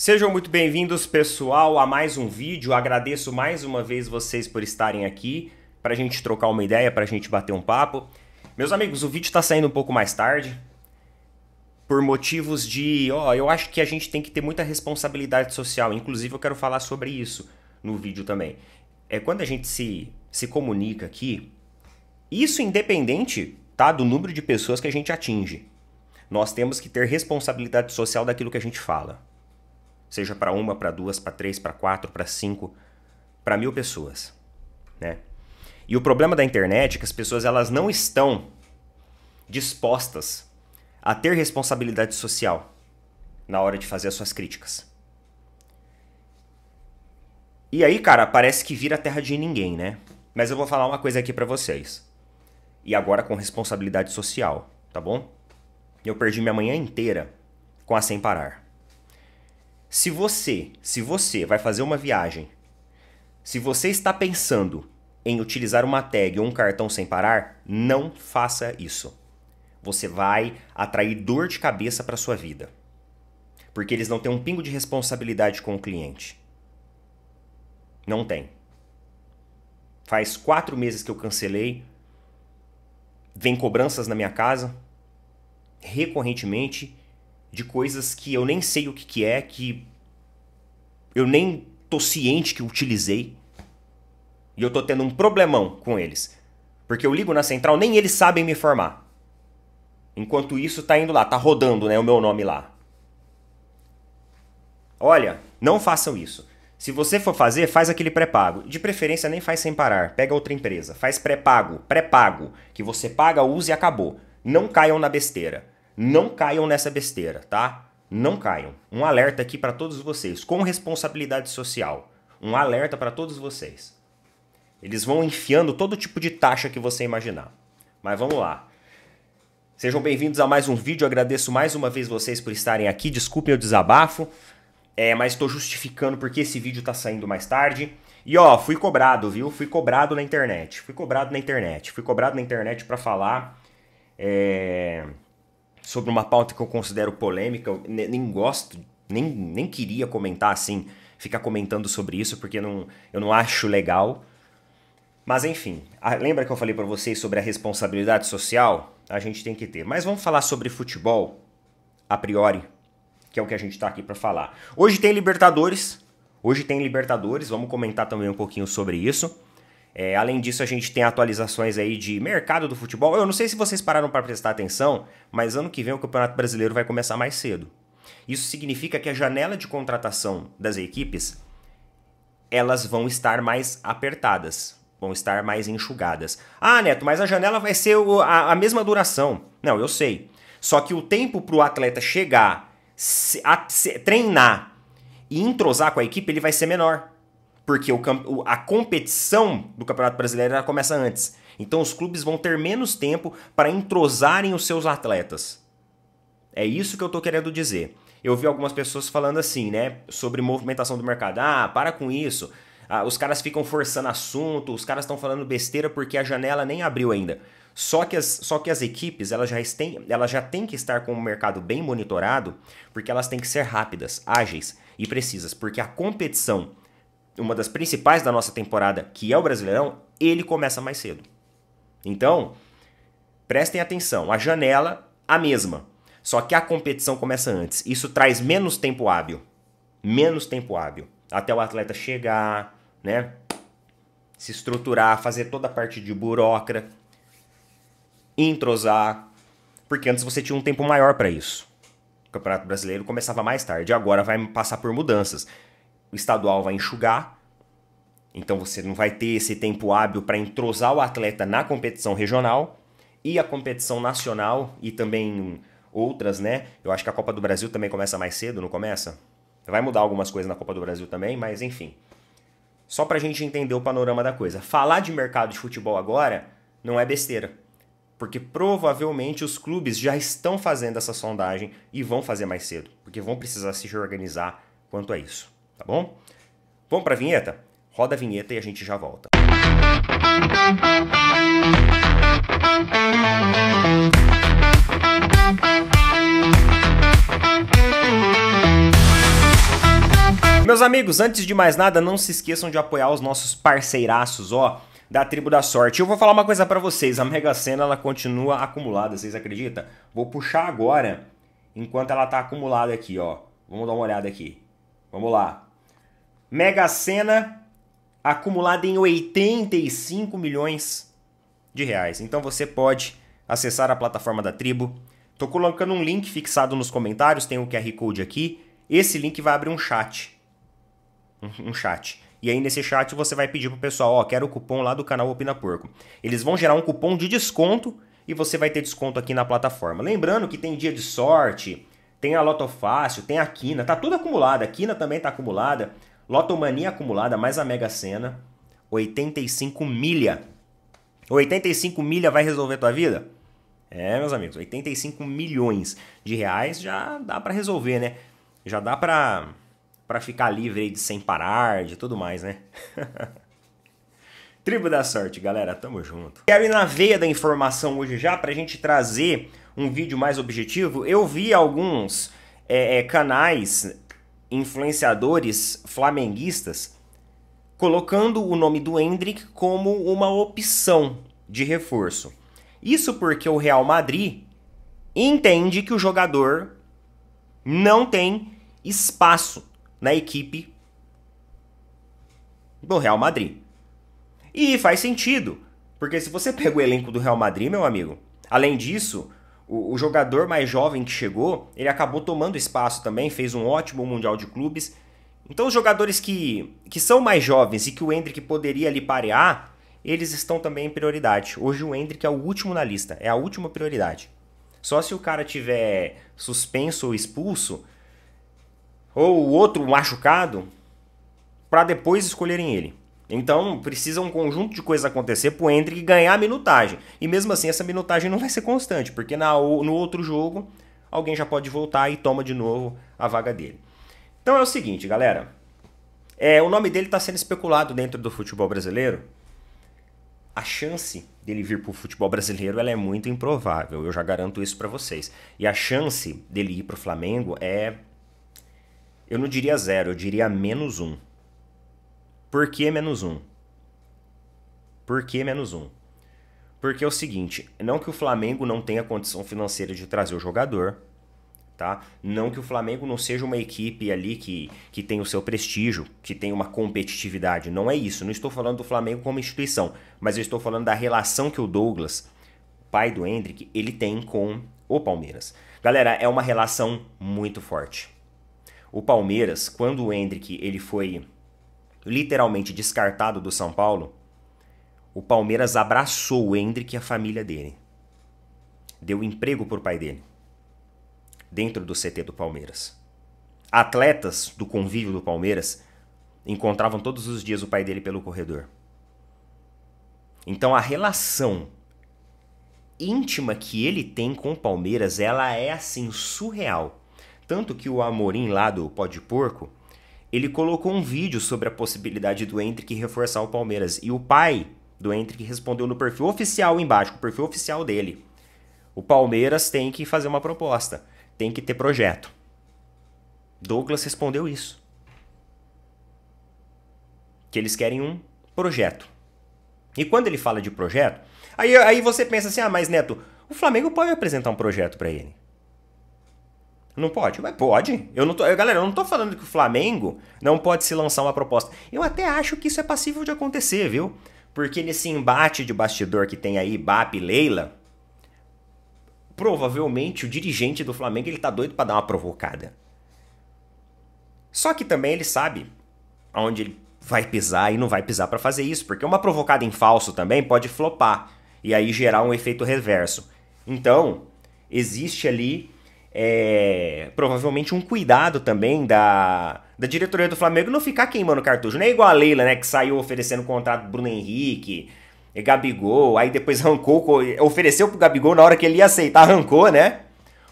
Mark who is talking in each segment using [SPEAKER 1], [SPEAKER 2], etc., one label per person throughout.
[SPEAKER 1] Sejam muito bem-vindos, pessoal, a mais um vídeo. Agradeço mais uma vez vocês por estarem aqui para a gente trocar uma ideia, para a gente bater um papo. Meus amigos, o vídeo está saindo um pouco mais tarde por motivos de... eu acho que a gente tem que ter muita responsabilidade social. Inclusive, eu quero falar sobre isso no vídeo também. Quando a gente se comunica aqui, isso independente, tá, do número de pessoas que a gente atinge. Nós temos que ter responsabilidade social daquilo que a gente fala. Seja para uma, para duas, para três, para quatro, para cinco, para 1000 pessoas, né? E o problema da internet é que as pessoas elas não estão dispostas a ter responsabilidade social na hora de fazer as suas críticas. E aí, cara, parece que vira terra de ninguém, né? Mas eu vou falar uma coisa aqui para vocês. E agora com responsabilidade social, tá bom? Eu perdi minha manhã inteira com a Sem Parar. Se você vai fazer uma viagem, se você está pensando em utilizar uma tag ou um cartão sem parar, não faça isso. Você vai atrair dor de cabeça para sua vida. Porque eles não têm um pingo de responsabilidade com o cliente. Não tem. Faz 4 meses que eu cancelei. Vem cobranças na minha casa, recorrentemente, de coisas que eu nem sei o que é, que eu nem tô ciente que eu utilizei. E eu tô tendo um problemão com eles. Porque eu ligo na central, nem eles sabem me informar. Enquanto isso tá indo lá, tá rodando, né, o meu nome lá. Olha, não façam isso. Se você for fazer, faz aquele pré-pago. De preferência nem faz sem parar, pega outra empresa. Faz pré-pago, que você paga, usa e acabou. Não caiam na besteira. Não caiam nessa besteira, tá? Não caiam. Um alerta aqui para todos vocês, com responsabilidade social. Um alerta para todos vocês. Eles vão enfiando todo tipo de taxa que você imaginar. Mas vamos lá. Sejam bem-vindos a mais um vídeo. Agradeço mais uma vez vocês por estarem aqui. Desculpem o desabafo, mas estou justificando porque esse vídeo está saindo mais tarde. E fui cobrado, viu? Fui cobrado na internet. Fui cobrado na internet para falar... sobre uma pauta que eu considero polêmica. Eu nem gosto, nem queria comentar assim, ficar comentando sobre isso, porque eu não acho legal. Mas enfim, lembra que eu falei para vocês sobre a responsabilidade social? A gente tem que ter. Mas vamos falar sobre futebol, a priori, que é o que a gente está aqui para falar. Hoje tem Libertadores, vamos comentar também um pouquinho sobre isso. Além disso, a gente tem atualizações aí de mercado do futebol. Eu não sei se vocês pararam para prestar atenção, mas ano que vem o Campeonato Brasileiro vai começar mais cedo. Isso significa que a janela de contratação das equipes, elas vão estar mais apertadas, vão estar mais enxugadas. Ah, Neto, mas a janela vai ser a mesma duração. Não, eu sei. Só que o tempo para o atleta chegar, treinar e entrosar com a equipe, ele vai ser menor. Porque a competição do Campeonato Brasileiro ela começa antes. Então os clubes vão ter menos tempo para entrosarem os seus atletas. É isso que eu estou querendo dizer. Eu vi algumas pessoas falando assim, né? Sobre movimentação do mercado. Ah, para com isso. Os caras ficam forçando assunto. Os caras estão falando besteira porque a janela nem abriu ainda. Só que as equipes elas já têm que estar com o mercado bem monitorado. Porque elas têm que ser rápidas, ágeis e precisas. Porque a competição... uma das principais da nossa temporada, que é o Brasileirão, ele começa mais cedo. Então, prestem atenção, a janela, a mesma. Só que a competição começa antes. Isso traz menos tempo hábil. Menos tempo hábil. Até o atleta chegar, né? Se estruturar, fazer toda a parte de burocracia, entrosar. Porque antes você tinha um tempo maior para isso. O Campeonato Brasileiro começava mais tarde, agora vai passar por mudanças. O estadual vai enxugar, então você não vai ter esse tempo hábil para entrosar o atleta na competição regional e a competição nacional e também outras, né? Eu acho que a Copa do Brasil também começa mais cedo, não começa? Vai mudar algumas coisas na Copa do Brasil também, mas enfim. Só para a gente entender o panorama da coisa. Falar de mercado de futebol agora não é besteira, porque provavelmente os clubes já estão fazendo essa sondagem e vão fazer mais cedo, porque vão precisar se organizar quanto a isso. Tá bom? Vamos para a vinheta? Roda a vinheta e a gente já volta. Meus amigos, antes de mais nada, não se esqueçam de apoiar os nossos parceiraços, ó, da Tribo da Sorte. Eu vou falar uma coisa pra vocês, a Mega Sena, ela continua acumulada, vocês acreditam? Vou puxar agora, enquanto ela tá acumulada aqui, ó. Vamos dar uma olhada aqui. Vamos lá. Mega Sena acumulada em 85 milhões de reais. Então você pode acessar a plataforma da Tribo. Tô colocando um link fixado nos comentários, tem o QR Code aqui. Esse link vai abrir um chat. Um chat. E aí nesse chat você vai pedir pro pessoal, ó, quero o cupom lá do canal Opina Porco. Eles vão gerar um cupom de desconto e você vai ter desconto aqui na plataforma. Lembrando que tem dia de sorte, tem a Loto Fácil, tem a Quina, tá tudo acumulado. A Quina também tá acumulada, Lotomania acumulada, mais a Mega Sena. 85 milha. 85 milha vai resolver tua vida? É, meus amigos, 85 milhões de reais já dá pra resolver, né? Já dá pra ficar livre aí de sem parar, de tudo mais, né? Tribo da Sorte, galera, tamo junto. Quero ir na veia da informação hoje já, pra gente trazer um vídeo mais objetivo. Eu vi alguns canais, influenciadores flamenguistas, colocando o nome do Endrick como uma opção de reforço. Isso porque o Real Madrid entende que o jogador não tem espaço na equipe do Real Madrid. E faz sentido, porque se você pega o elenco do Real Madrid, meu amigo, além disso, o jogador mais jovem que chegou, ele acabou tomando espaço também, fez um ótimo Mundial de Clubes. Então os jogadores que são mais jovens e que o Endrick poderia ali parear, eles estão também em prioridade. Hoje o Endrick é o último na lista, é a última prioridade. Só se o cara tiver suspenso ou expulso, ou o outro machucado, para depois escolherem ele. Então precisa um conjunto de coisas acontecer pro Endrick ganhar a minutagem. E mesmo assim essa minutagem não vai ser constante, porque no outro jogo alguém já pode voltar e toma de novo a vaga dele. Então é o seguinte, galera. O nome dele está sendo especulado dentro do futebol brasileiro. A chance dele vir pro futebol brasileiro ela é muito improvável, eu já garanto isso para vocês. E a chance dele ir pro Flamengo eu não diria 0, eu diria -1. Por que -1? Por que -1? Porque é o seguinte, não que o Flamengo não tenha condição financeira de trazer o jogador, tá? Não que o Flamengo não seja uma equipe ali que tem o seu prestígio, que tem uma competitividade, não é isso. Não estou falando do Flamengo como instituição, mas eu estou falando da relação que o Douglas, pai do Endrick, ele tem com o Palmeiras. Galera, é uma relação muito forte. O Palmeiras, quando o Endrick ele foi literalmente descartado do São Paulo, o Palmeiras abraçou o Endrick e a família dele. Deu emprego pro pai dele, dentro do CT do Palmeiras. Atletas do convívio do Palmeiras encontravam todos os dias o pai dele pelo corredor. Então a relação íntima que ele tem com o Palmeiras, ela é assim surreal. Tanto que o Amorim lá do Pó de Porco, ele colocou um vídeo sobre a possibilidade do Endrick reforçar o Palmeiras. E o pai do Endrick respondeu no perfil oficial embaixo, o perfil oficial dele. O Palmeiras tem que fazer uma proposta, tem que ter projeto. Douglas respondeu isso. Que eles querem um projeto. E quando ele fala de projeto, aí você pensa assim, mas Neto, o Flamengo pode apresentar um projeto para ele. Não pode? Mas pode. Galera, eu não tô falando que o Flamengo não pode se lançar uma proposta. Eu até acho que isso é passível de acontecer, viu? Porque nesse embate de bastidor que tem aí, Bap e Leila, provavelmente o dirigente do Flamengo ele tá doido pra dar uma provocada. Só que também ele sabe aonde ele vai pisar e não vai pisar pra fazer isso, porque uma provocada em falso também pode flopar e aí gerar um efeito reverso. Então, existe ali provavelmente um cuidado também da diretoria do Flamengo não ficar queimando cartucho. Não é igual a Leila, né, que saiu oferecendo contrato pro Bruno Henrique, Gabigol, aí depois arrancou, ofereceu pro Gabigol na hora que ele ia aceitar, arrancou, né?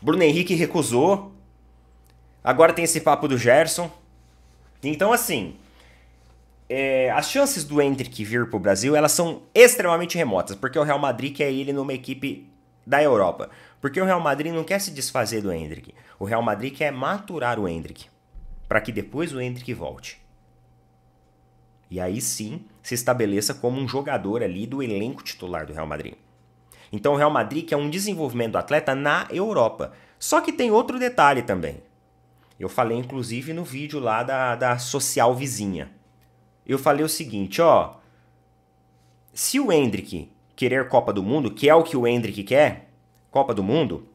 [SPEAKER 1] Bruno Henrique recusou. Agora tem esse papo do Gerson. Então, assim, as chances do Endrick vir pro Brasil, elas são extremamente remotas, porque o Real Madrid quer ele numa equipe da Europa. Porque o Real Madrid não quer se desfazer do Endrick. O Real Madrid quer maturar o Endrick. para que depois o Endrick volte. E aí sim se estabeleça como um jogador ali do elenco titular do Real Madrid. Então o Real Madrid quer um desenvolvimento do atleta na Europa. Só que tem outro detalhe também. Eu falei inclusive no vídeo lá da social vizinha. Eu falei o seguinte, ó. Se o Endrick querer Copa do Mundo, que é o que o Endrick quer, Copa do Mundo,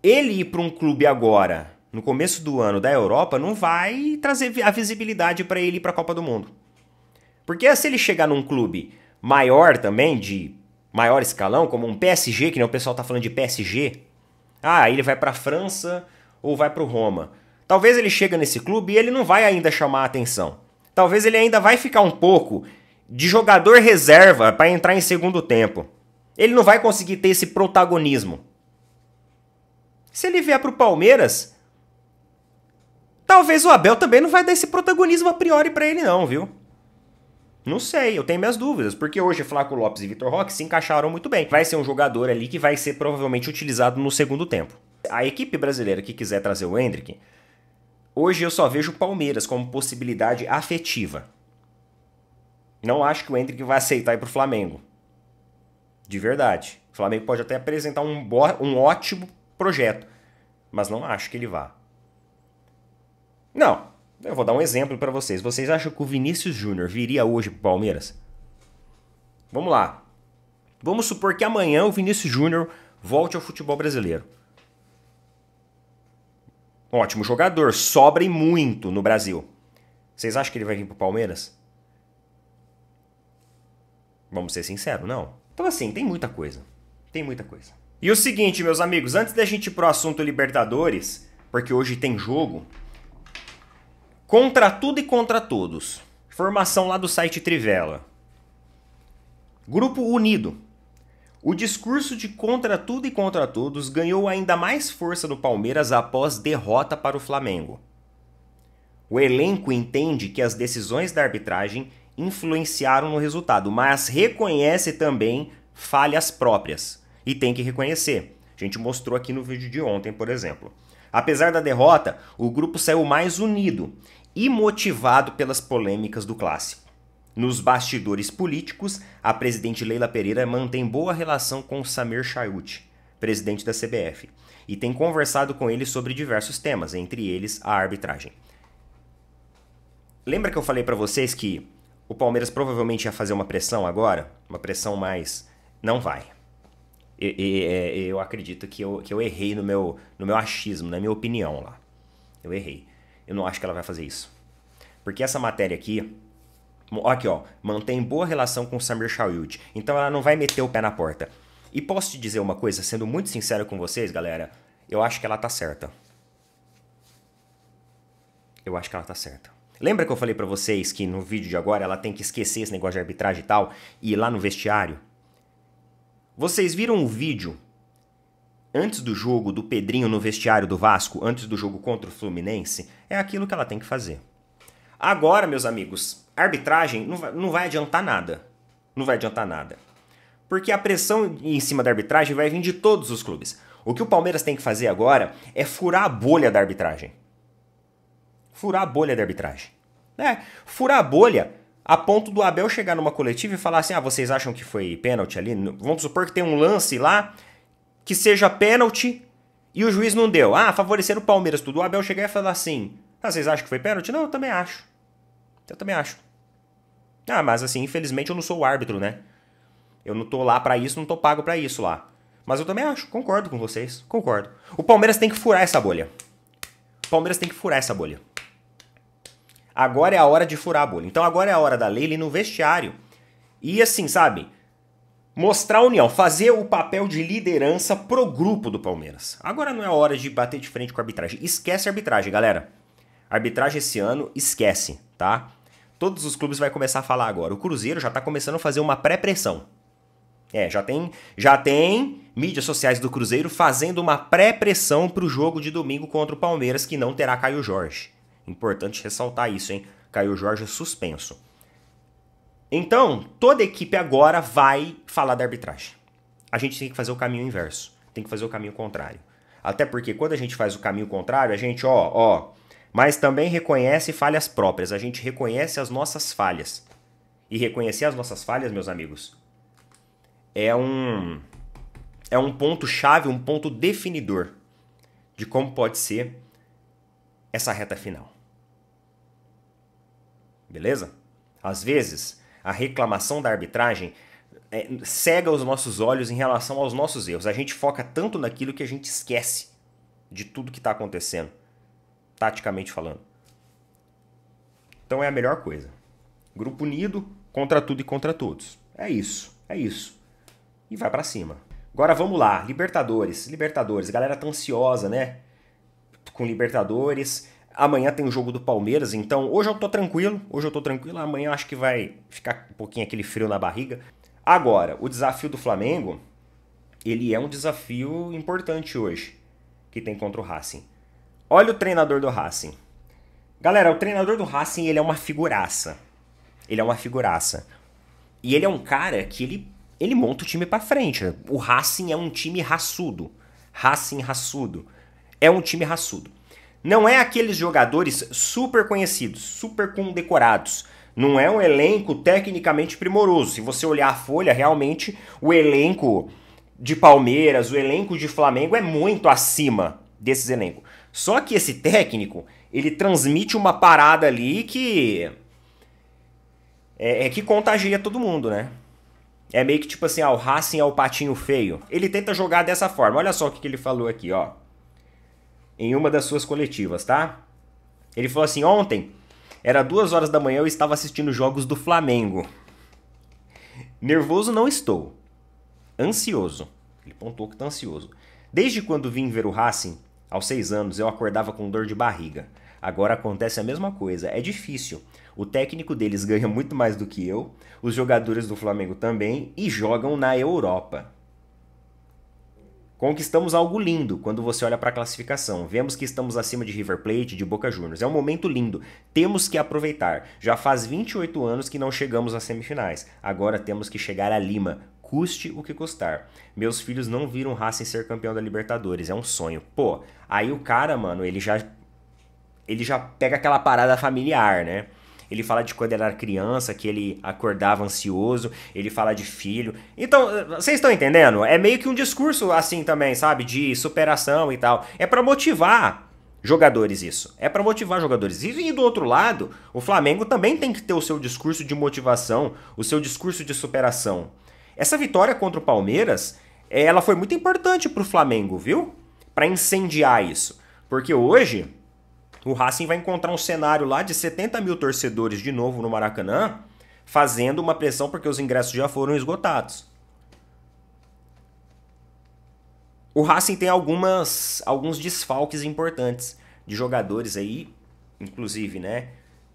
[SPEAKER 1] ele ir para um clube agora, no começo do ano da Europa, não vai trazer a visibilidade para ele ir para a Copa do Mundo. Porque se ele chegar num clube maior também, de maior escalão, como um PSG, que nem o pessoal tá falando de PSG, aí ele vai para a França ou vai para o Roma. Talvez ele chegue nesse clube e ele não vai ainda chamar a atenção. Talvez ele ainda vai ficar um pouco de jogador reserva para entrar em segundo tempo. Ele não vai conseguir ter esse protagonismo. Se ele vier para o Palmeiras, talvez o Abel também não vai dar esse protagonismo a priori para ele não, viu? Não sei, eu tenho minhas dúvidas, porque hoje Flaco Lopes e Vitor Roque se encaixaram muito bem. Vai ser um jogador ali que vai ser provavelmente utilizado no segundo tempo. A equipe brasileira que quiser trazer o Endrick, hoje eu só vejo o Palmeiras como possibilidade afetiva. Não acho que o Endrick vai aceitar ir pro Flamengo. De verdade. O Flamengo pode até apresentar um ótimo projeto, mas não acho que ele vá. Não, eu vou dar um exemplo para vocês. Vocês acham que o Vinícius Júnior viria hoje pro Palmeiras? Vamos lá. Vamos supor que amanhã o Vinícius Júnior volte ao futebol brasileiro. Ótimo jogador, sobra e muito no Brasil. Vocês acham que ele vai vir pro Palmeiras? Vamos ser sinceros, não. Então assim, tem muita coisa. Tem muita coisa. E o seguinte, meus amigos, antes da gente ir pro assunto Libertadores, porque hoje tem jogo, contra tudo e contra todos. Informação lá do site Trivela. Grupo unido. O discurso de contra tudo e contra todos ganhou ainda mais força no Palmeiras após derrota para o Flamengo. O elenco entende que as decisões da arbitragem influenciaram no resultado, mas reconhece também falhas próprias. E tem que reconhecer. A gente mostrou aqui no vídeo de ontem, por exemplo. Apesar da derrota, o grupo saiu mais unido e motivado pelas polêmicas do clássico. Nos bastidores políticos, a presidente Leila Pereira mantém boa relação com Samir Chayut, presidente da CBF, e tem conversado com ele sobre diversos temas, entre eles a arbitragem. Lembra que eu falei para vocês que o Palmeiras provavelmente ia fazer uma pressão agora? Uma pressão mais... Não vai. Eu acredito que eu errei no meu achismo, na minha opinião lá. Eu errei. Eu não acho que ela vai fazer isso. Porque essa matéria aqui... Aqui, ó. Mantém boa relação com o Samir Chayut. Então ela não vai meter o pé na porta. E posso te dizer uma coisa, sendo muito sincero com vocês, galera. Eu acho que ela tá certa. Eu acho que ela tá certa. Lembra que eu falei pra vocês que no vídeo de agora ela tem que esquecer esse negócio de arbitragem e tal e ir lá no vestiário? Vocês viram o vídeo antes do jogo do Pedrinho no vestiário do Vasco, antes do jogo contra o Fluminense? É aquilo que ela tem que fazer. Agora, meus amigos, a arbitragem não vai adiantar nada. Não vai adiantar nada. Porque a pressão em cima da arbitragem vai vir de todos os clubes. O que o Palmeiras tem que fazer agora é furar a bolha da arbitragem. Furar a bolha da arbitragem. Furar a bolha a ponto do Abel chegar numa coletiva e falar assim, vocês acham que foi pênalti ali? Vamos supor que tem um lance lá que seja pênalti e o juiz não deu. Favoreceram o Palmeiras tudo. O Abel chegar e falar assim, vocês acham que foi pênalti? Não, eu também acho. Eu também acho. Mas assim, infelizmente eu não sou o árbitro, né? Eu não tô lá pra isso, não tô pago pra isso lá. Mas eu também acho, concordo com vocês, concordo. O Palmeiras tem que furar essa bolha. O Palmeiras tem que furar essa bolha. Agora é a hora de furar a bolha. Então agora é a hora da Leila ir no vestiário. E assim, sabe? Mostrar a união, fazer o papel de liderança pro grupo do Palmeiras. Agora não é a hora de bater de frente com a arbitragem. Esquece a arbitragem, galera. Arbitragem esse ano, esquece, tá? Todos os clubes vão começar a falar agora. O Cruzeiro já tá começando a fazer uma pré-pressão. Já tem mídias sociais do Cruzeiro fazendo uma pré-pressão pro jogo de domingo contra o Palmeiras, que não terá Caio Jorge. Importante ressaltar isso, hein? Caio Jorge é suspenso. Então, toda a equipe agora vai falar da arbitragem. A gente tem que fazer o caminho inverso. Tem que fazer o caminho contrário. Até porque quando a gente faz o caminho contrário, a gente, mas também reconhece falhas próprias. A gente reconhece as nossas falhas. E reconhecer as nossas falhas, meus amigos, é um ponto-chave, um ponto definidor de como pode ser essa reta final. Beleza? Às vezes, a reclamação da arbitragem cega os nossos olhos em relação aos nossos erros. A gente foca tanto naquilo que a gente esquece de tudo que está acontecendo, taticamente falando. Então é a melhor coisa. Grupo unido contra tudo e contra todos. É isso. E vai pra cima. Agora vamos lá, Libertadores. A galera tá ansiosa, né? Com Libertadores. Amanhã tem o jogo do Palmeiras, então hoje eu tô tranquilo. Amanhã eu acho que vai ficar um pouquinho aquele frio na barriga. Agora, o desafio do Flamengo, ele é um desafio importante hoje, que tem contra o Racing. Olha o treinador do Racing. Galera, o treinador do Racing, ele é uma figuraça. E ele é um cara que ele monta o time pra frente. O Racing é um time raçudo. É um time raçudo. Não é aqueles jogadores super conhecidos, super condecorados. Não é um elenco tecnicamente primoroso. Se você olhar a folha, realmente o elenco de Palmeiras, o elenco de Flamengo é muito acima desses elencos. Só que esse técnico, ele transmite uma parada ali que que contagia todo mundo, né? É meio que tipo assim, o Racing é o patinho feio. Ele tenta jogar dessa forma. Olha só o que ele falou aqui, ó. Em uma das suas coletivas, tá? Ele falou assim, ontem, era 2 horas da manhã, eu estava assistindo jogos do Flamengo. Nervoso não estou. Ansioso. Ele pontuou que tá ansioso. Desde quando vim ver o Racing, aos 6 anos, eu acordava com dor de barriga. Agora acontece a mesma coisa. É difícil. O técnico deles ganha muito mais do que eu. Os jogadores do Flamengo também. E jogam na Europa. Conquistamos algo lindo quando você olha para a classificação. Vemos que estamos acima de River Plate, de Boca Juniors. É um momento lindo. Temos que aproveitar. Já faz 28 anos que não chegamos às semifinais. Agora temos que chegar a Lima. Custe o que custar. Meus filhos não viram o Racing ser campeão da Libertadores. É um sonho. Pô, aí o cara, mano, ele já pega aquela parada familiar, né? Ele fala de quando ele era criança, que ele acordava ansioso, ele fala de filho. Então, vocês estão entendendo? É meio que um discurso assim também, sabe? De superação e tal. É pra motivar jogadores isso. E do outro lado, o Flamengo também tem que ter o seu discurso de motivação, o seu discurso de superação. Essa vitória contra o Palmeiras, ela foi muito importante pro Flamengo, viu? Pra incendiar isso. Porque hoje o Racing vai encontrar um cenário lá de 70 mil torcedores de novo no Maracanã, fazendo uma pressão porque os ingressos já foram esgotados. O Racing tem alguns desfalques importantes de jogadores aí, inclusive, né,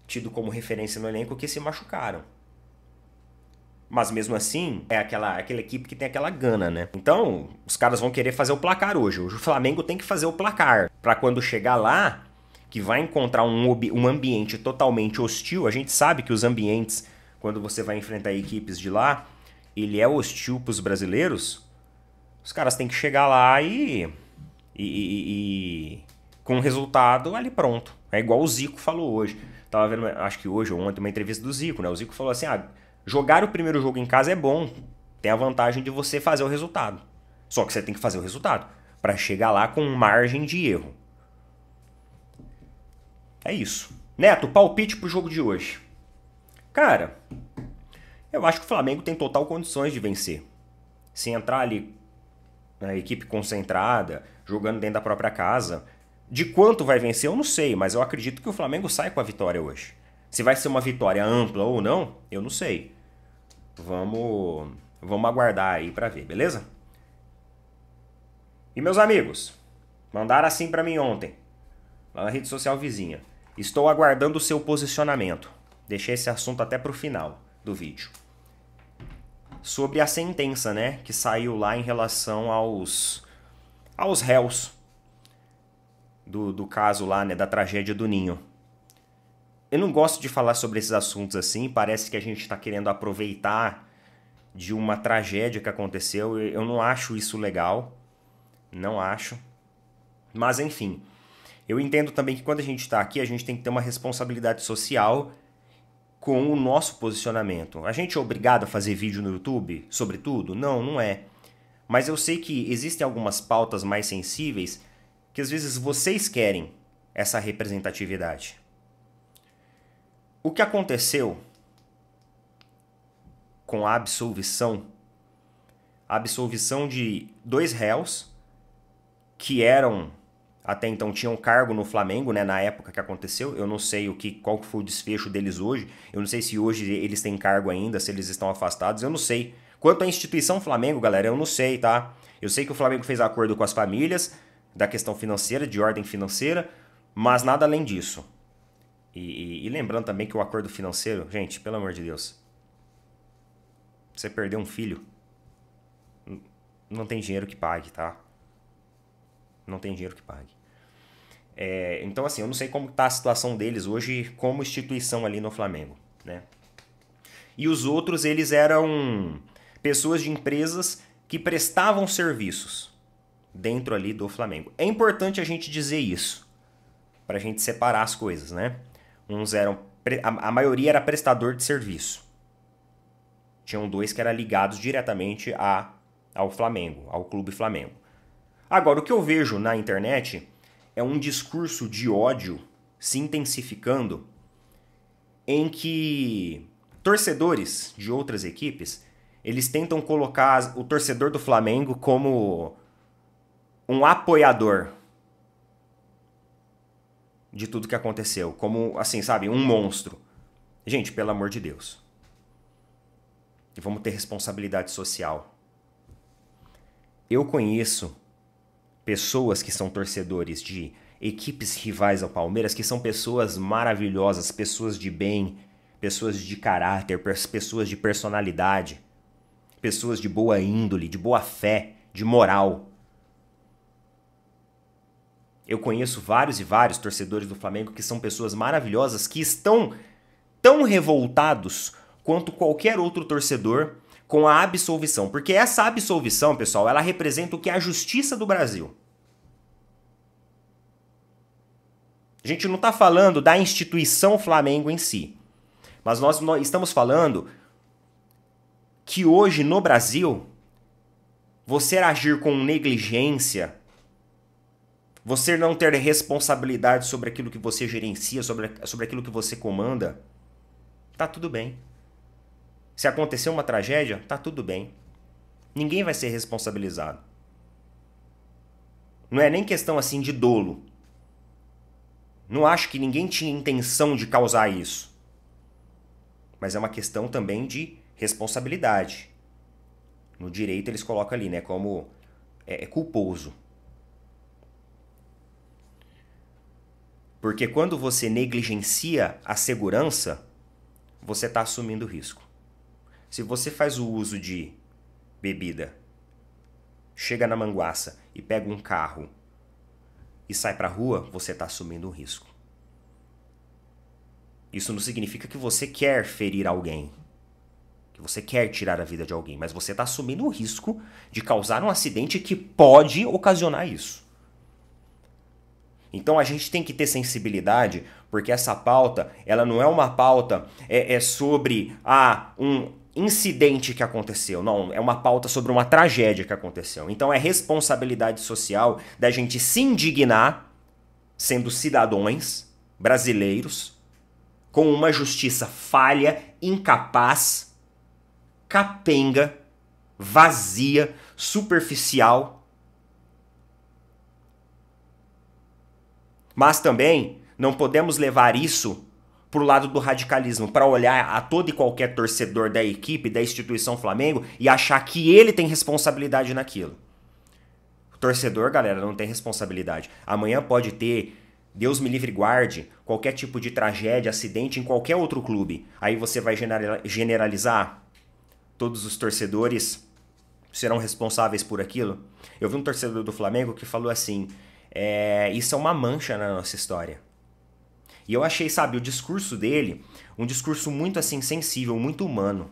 [SPEAKER 1] tido como referência no elenco, que se machucaram. Mas mesmo assim, é aquela equipe que tem aquela gana, né? Então, os caras vão querer fazer o placar hoje. Hoje o Flamengo tem que fazer o placar, para quando chegar lá, que vai encontrar um ambiente totalmente hostil. A gente sabe que os ambientes, quando você vai enfrentar equipes de lá, ele é hostil para os brasileiros. Os caras têm que chegar lá e com o resultado ali pronto. É igual o Zico falou hoje. Tava vendo, acho que hoje ou ontem, uma entrevista do Zico, né? O Zico falou assim, jogar o primeiro jogo em casa é bom. Tem a vantagem de você fazer o resultado. Só que você tem que fazer o resultado para chegar lá com margem de erro. É isso. Neto, palpite pro jogo de hoje. Cara, eu acho que o Flamengo tem total condições de vencer. Se entrar ali na equipe concentrada, jogando dentro da própria casa. De quanto vai vencer, eu não sei, mas eu acredito que o Flamengo sai com a vitória hoje. Se vai ser uma vitória ampla ou não, eu não sei. Vamos aguardar aí pra ver, beleza? E meus amigos, mandaram assim pra mim ontem, lá na rede social vizinha. Estou aguardando o seu posicionamento. Deixei esse assunto até pro final do vídeo. Sobre a sentença, né, que saiu lá em relação aos réus do caso lá, né, da tragédia do Ninho. Eu não gosto de falar sobre esses assuntos assim, parece que a gente está querendo aproveitar de uma tragédia que aconteceu. Eu não acho isso legal, não acho. Mas enfim, eu entendo também que quando a gente está aqui, a gente tem que ter uma responsabilidade social com o nosso posicionamento. A gente é obrigado a fazer vídeo no YouTube sobre tudo? Não, não é. Mas eu sei que existem algumas pautas mais sensíveis que às vezes vocês querem essa representatividade. O que aconteceu com a absolvição de 2 réus que eram, até então tinham cargo no Flamengo, né, na época que aconteceu. Eu não sei qual foi o desfecho deles hoje. Eu não sei se hoje eles têm cargo ainda, se eles estão afastados. Eu não sei. Quanto à instituição Flamengo, galera, eu não sei, tá? Eu sei que o Flamengo fez acordo com as famílias da questão financeira, de ordem financeira, mas nada além disso. E lembrando também que o acordo financeiro, gente, pelo amor de Deus, você perdeu um filho, não tem dinheiro que pague, tá? Não tem dinheiro que pague. Então, assim, eu não sei como está a situação deles hoje como instituição ali no Flamengo, né? E os outros, eles eram pessoas de empresas que prestavam serviços dentro ali do Flamengo. É importante a gente dizer isso, para a gente separar as coisas, né? A maioria era prestador de serviço. Tinham 2 que eram ligados diretamente ao Flamengo, ao Clube Flamengo. Agora, o que eu vejo na internet é um discurso de ódio se intensificando em que torcedores de outras equipes, eles tentam colocar o torcedor do Flamengo como um apoiador de tudo que aconteceu, como, assim, sabe, um monstro. Gente, pelo amor de Deus. Vamos ter responsabilidade social. Eu conheço pessoas que são torcedores de equipes rivais ao Palmeiras, que são pessoas maravilhosas, pessoas de bem, pessoas de caráter, pessoas de personalidade, pessoas de boa índole, de boa fé, de moral. Eu conheço vários e vários torcedores do Flamengo que são pessoas maravilhosas, que estão tão revoltados quanto qualquer outro torcedor com a absolvição. Porque essa absolvição, pessoal, ela representa o que é a justiça do Brasil. A gente não está falando da instituição Flamengo em si. Mas nós estamos falando que hoje no Brasil, você agir com negligência, você não ter responsabilidade sobre aquilo que você gerencia, sobre aquilo que você comanda, tá tudo bem. Se acontecer uma tragédia, tá tudo bem. Ninguém vai ser responsabilizado. Não é nem questão assim de dolo. Não acho que ninguém tinha intenção de causar isso. Mas é uma questão também de responsabilidade. No direito eles colocam ali, né, como culposo. Porque quando você negligencia a segurança, você está assumindo risco. Se você faz o uso de bebida, chega na manguaça e pega um carro e sai para a rua, você está assumindo um risco. Isso não significa que você quer ferir alguém, que você quer tirar a vida de alguém, mas você está assumindo o risco de causar um acidente que pode ocasionar isso. Então a gente tem que ter sensibilidade, porque essa pauta, ela não é uma pauta sobre um incidente que aconteceu. Não, é uma pauta sobre uma tragédia que aconteceu. Então é responsabilidade social da gente se indignar, sendo cidadãos brasileiros, com uma justiça falha, incapaz, capenga, vazia, superficial. Mas também não podemos levar isso para o lado do radicalismo, para olhar a todo e qualquer torcedor da equipe, da instituição Flamengo e achar que ele tem responsabilidade naquilo. O torcedor, galera, não tem responsabilidade. Amanhã pode ter, Deus me livre e guarde, qualquer tipo de tragédia, acidente em qualquer outro clube. Aí você vai generalizar? Todos os torcedores serão responsáveis por aquilo? Eu vi um torcedor do Flamengo que falou assim: isso é uma mancha na nossa história. E eu achei, sabe, o discurso dele um discurso muito, assim, sensível, muito humano.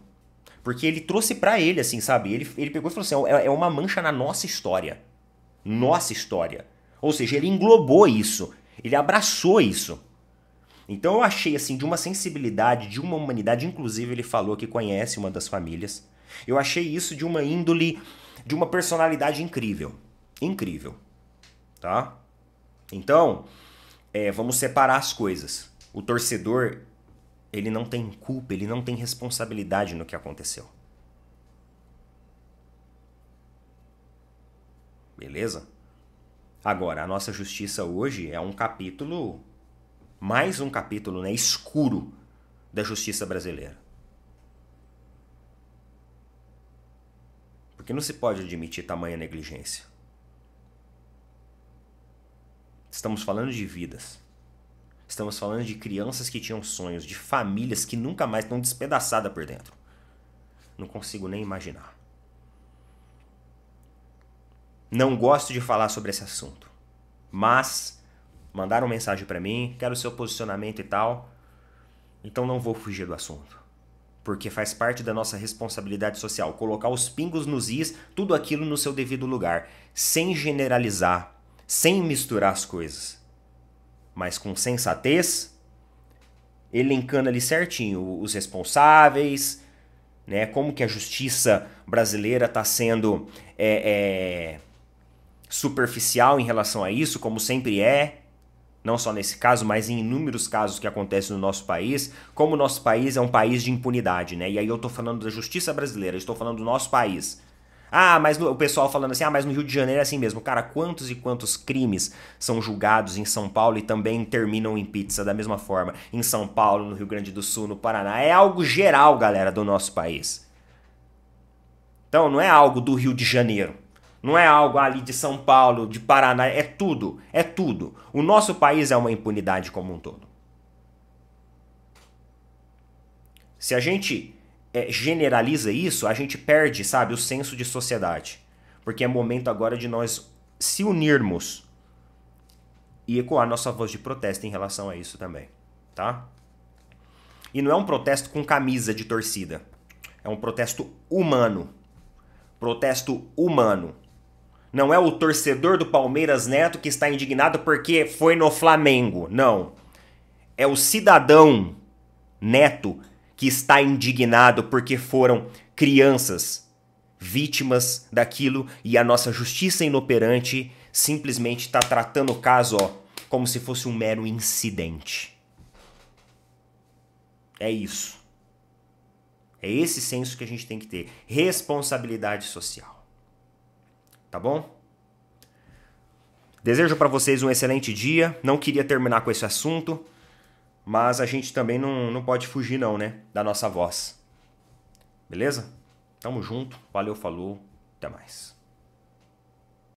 [SPEAKER 1] Porque ele trouxe pra ele, assim, sabe, ele pegou e falou assim, é uma mancha na nossa história. Nossa história. Ou seja, ele englobou isso, ele abraçou isso. Então eu achei assim de uma sensibilidade, de uma humanidade, inclusive ele falou que conhece uma das famílias. Eu achei isso de uma índole, de uma personalidade incrível. Incrível, tá? Então, vamos separar as coisas. O torcedor, ele não tem culpa, ele não tem responsabilidade no que aconteceu. Beleza? Agora, a nossa justiça hoje é um capítulo, mais um capítulo, né, escuro da justiça brasileira. Porque não se pode admitir tamanha negligência. Estamos falando de vidas. Estamos falando de crianças que tinham sonhos, de famílias que nunca mais estão despedaçadas por dentro. Não consigo nem imaginar. Não gosto de falar sobre esse assunto. Mas mandaram mensagem pra mim, quero o seu posicionamento e tal. Então não vou fugir do assunto. Porque faz parte da nossa responsabilidade social. Colocar os pingos nos is, tudo aquilo no seu devido lugar. Sem generalizar, sem misturar as coisas. Mas com sensatez, elencando ali certinho os responsáveis, né? Como que a justiça brasileira está sendo superficial em relação a isso, como sempre é. Não só nesse caso, mas em inúmeros casos que acontecem no nosso país. Como o nosso país é um país de impunidade, né? E aí eu tô falando da justiça brasileira, eu estou falando do nosso país. Ah, mas o pessoal falando assim, mas no Rio de Janeiro é assim mesmo. Cara, quantos e quantos crimes são julgados em São Paulo e também terminam em pizza da mesma forma? Em São Paulo, no Rio Grande do Sul, no Paraná. É algo geral, galera, do nosso país. Então, não é algo do Rio de Janeiro. Não é algo ali de São Paulo, de Paraná. É tudo. É tudo. O nosso país é uma impunidade como um todo. Se a gente generaliza isso, a gente perde, sabe, o senso de sociedade. Porque é momento agora de nós se unirmos e ecoar nossa voz de protesto em relação a isso também, tá? E não é um protesto com camisa de torcida. É um protesto humano. Protesto humano. Não é o torcedor do Palmeiras Neto que está indignado porque foi no Flamengo. Não. É o cidadão Neto que está indignado porque foram crianças vítimas daquilo e a nossa justiça inoperante simplesmente está tratando o caso como se fosse um mero incidente. É isso. É esse senso que a gente tem que ter. Responsabilidade social. Tá bom? Desejo para vocês um excelente dia. Não queria terminar com esse assunto, mas a gente também não pode fugir não, né? Da nossa voz. Beleza? Tamo junto. Valeu, falou. Até mais.